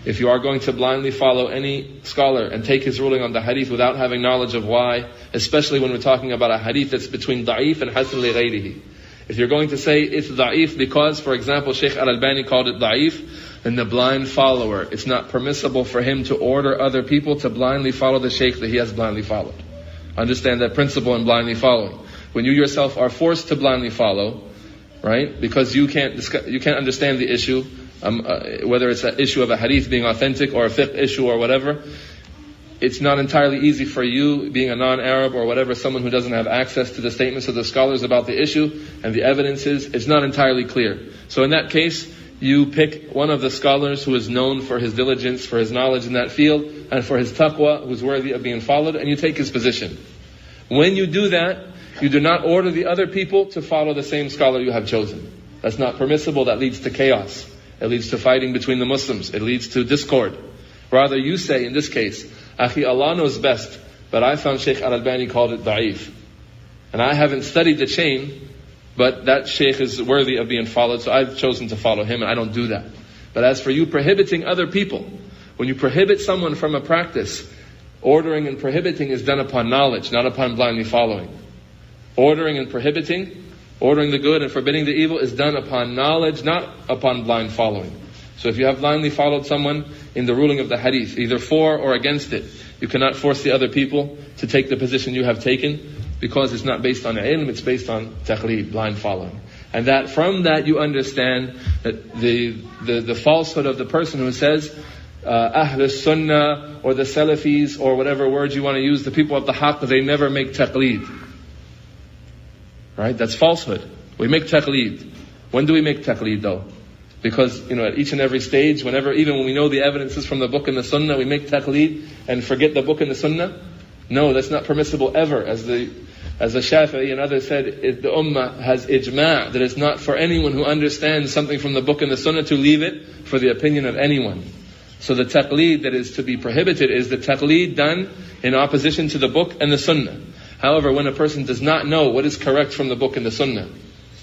if you are going to blindly follow any scholar and take his ruling on the hadith without having knowledge of why, especially when we're talking about a hadith that's between da'if and hasan li ghayrihi. If you're going to say it's da'if because, for example, Shaykh Al-Albani called it da'if, then the blind follower, it's not permissible for him to order other people to blindly follow the shaykh that he has blindly followed. Understand that principle in blindly following. When you yourself are forced to blindly follow, right, because you can't understand the issue, whether it's an issue of a hadith being authentic or a fiqh issue or whatever, it's not entirely easy for you, being a non-Arab or whatever, someone who doesn't have access to the statements of the scholars about the issue and the evidences, it's not entirely clear. So in that case, you pick one of the scholars who is known for his diligence, for his knowledge in that field, and for his taqwa, who's worthy of being followed, and you take his position. When you do that, you do not order the other people to follow the same scholar you have chosen. That's not permissible. That leads to chaos. It leads to fighting between the Muslims. It leads to discord. Rather, you say, in this case, Akhi, Allah knows best, but I found Shaykh Al-Albani called it da'if. And I haven't studied the chain, but that Shaykh is worthy of being followed, so I've chosen to follow him, and I don't do that. But as for you prohibiting other people, when you prohibit someone from a practice, ordering and prohibiting is done upon knowledge, not upon blindly following. Ordering and prohibiting, ordering the good and forbidding the evil is done upon knowledge, not upon blind following. So if you have blindly followed someone in the ruling of the hadith, either for or against it, you cannot force the other people to take the position you have taken, because it's not based on ilm, it's based on taqleed, blind following. And that from that you understand that the falsehood of the person who says, Ahl Sunnah or the Salafis or whatever words you want to use, the people of the haqq, they never make taqleed. Right? That's falsehood. We make taqleed. When do we make taqleed though? Because, at each and every stage, even when we know the evidences from the book and the sunnah, we make taqleed and forget the book and the sunnah? No, that's not permissible ever. As the Shafi'i and others said, the ummah has ijma', that it's not for anyone who understands something from the book and the sunnah to leave it for the opinion of anyone. So the taqleed that is to be prohibited is the taqleed done in opposition to the book and the sunnah. However, when a person does not know what is correct from the book and the sunnah,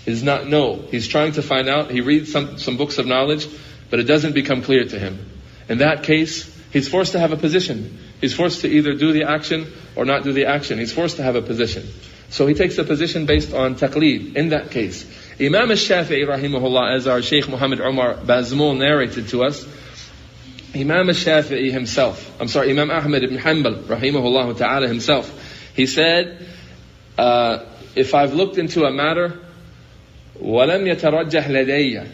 he does not know, he's trying to find out, he reads some books of knowledge, but it doesn't become clear to him. In that case, he's forced to have a position. He's forced to either do the action or not do the action. He's forced to have a position. So he takes a position based on taqleed, in that case. Imam al-Shafi'i, rahimahullah, as our Shaykh Muhammad Umar Bazmul narrated to us, Imam al-Shafi'i himself, Imam Ahmad ibn Hanbal, rahimahullah ta'ala himself, he said, if I've looked into a matter, وَلَمْ يَتَرَجَّحْ لَدَيَّ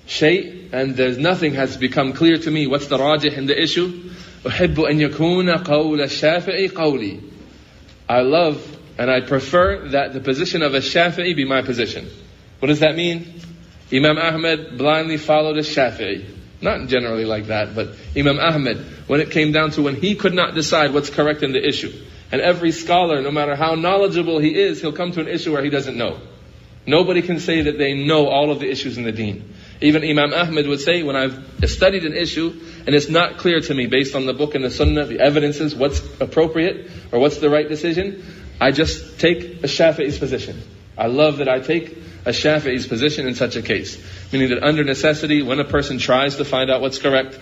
شَيْء, and there's nothing has become clear to me, what's the rajih in the issue? أُحِبُّ أَن يَكُونَ قَوْلَ الشَّافِعِ قَوْلِي. I love and I prefer that the position of a Shafi'i be my position. What does that mean? Imam Ahmad blindly followed a Shafi'i. Not generally like that, but Imam Ahmad, when it came down to when he could not decide what's correct in the issue, and every scholar, no matter how knowledgeable he is, he'll come to an issue where he doesn't know. Nobody can say that they know all of the issues in the deen. Even Imam Ahmad would say, when I've studied an issue and it's not clear to me based on the book and the sunnah, the evidences, what's appropriate or what's the right decision, I just take a Shafi'i's position. I love that I take a Shafi'i's position in such a case. Meaning that under necessity, when a person tries to find out what's correct,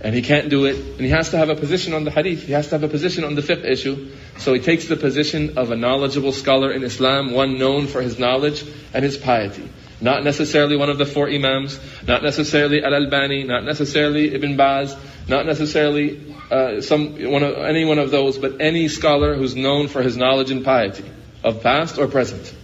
and he can't do it, and he has to have a position on the hadith, he has to have a position on the fiqh issue, so he takes the position of a knowledgeable scholar in Islam, one known for his knowledge and his piety. Not necessarily one of the four imams, not necessarily Al-Albani, not necessarily Ibn Baz, not necessarily any one of those, but any scholar who's known for his knowledge and piety, of past or present.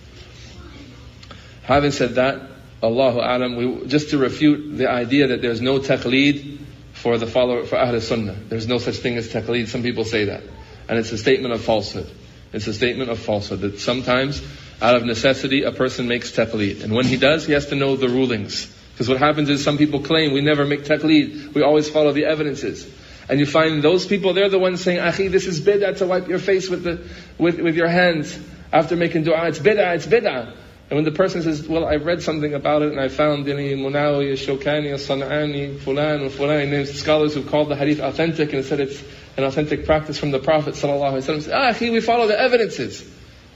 Having said that, Allahu A'lam, just to refute the idea that there's no taqleed for the follower, for Ahl Sunnah. There's no such thing as taqleed. Some people say that. And it's a statement of falsehood. It's a statement of falsehood that sometimes, out of necessity, a person makes taqleed. And when he does, he has to know the rulings. Because what happens is some people claim, we never make taqleed. We always follow the evidences. And you find those people, they're the ones saying, Akhi, this is bid'ah to wipe your face with your hands after making dua. It's bid'ah, it's bid'ah. And when the person says, well, I've read something about it and I found Munawi, Shawkani, San'ani, Fulan, and Fulan, names scholars who called the hadith authentic and said it's an authentic practice from the Prophet ﷺ. Say, we follow the evidences.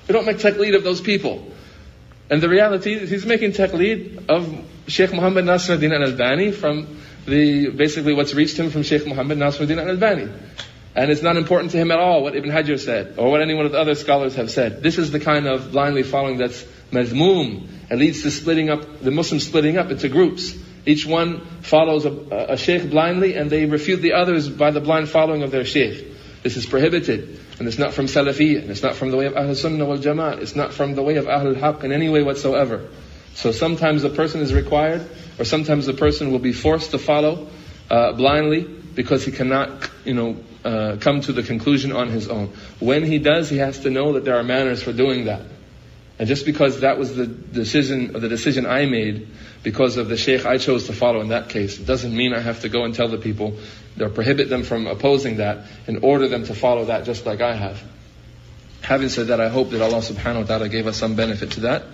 We don't make taqleed of those people. And the reality is he's making taqleed of Shaykh Muhammad Nasruddin al-Albani from basically what's reached him from Shaykh Muhammad Nasruddin al-Albani. And it's not important to him at all what Ibn Hajar said, or what any one of the other scholars have said. This is the kind of blindly following that's mazmoom. It leads to the Muslims splitting up into groups. Each one follows a shaykh blindly, and they refute the others by the blind following of their shaykh. This is prohibited, and it's not from Salafiyyah, and it's not from the way of Ahl Sunnah wal Jama'ah, it's not from the way of Ahl Haqq in any way whatsoever. So sometimes a person is required, or sometimes a person will be forced to follow blindly, because he cannot, come to the conclusion on his own. When he does, he has to know that there are manners for doing that. And just because that was the decision I made, because of the shaykh I chose to follow in that case, it doesn't mean I have to go and tell the people, or prohibit them from opposing that, and order them to follow that just like I have. Having said that, I hope that Allah subhanahu wa ta'ala gave us some benefit to that.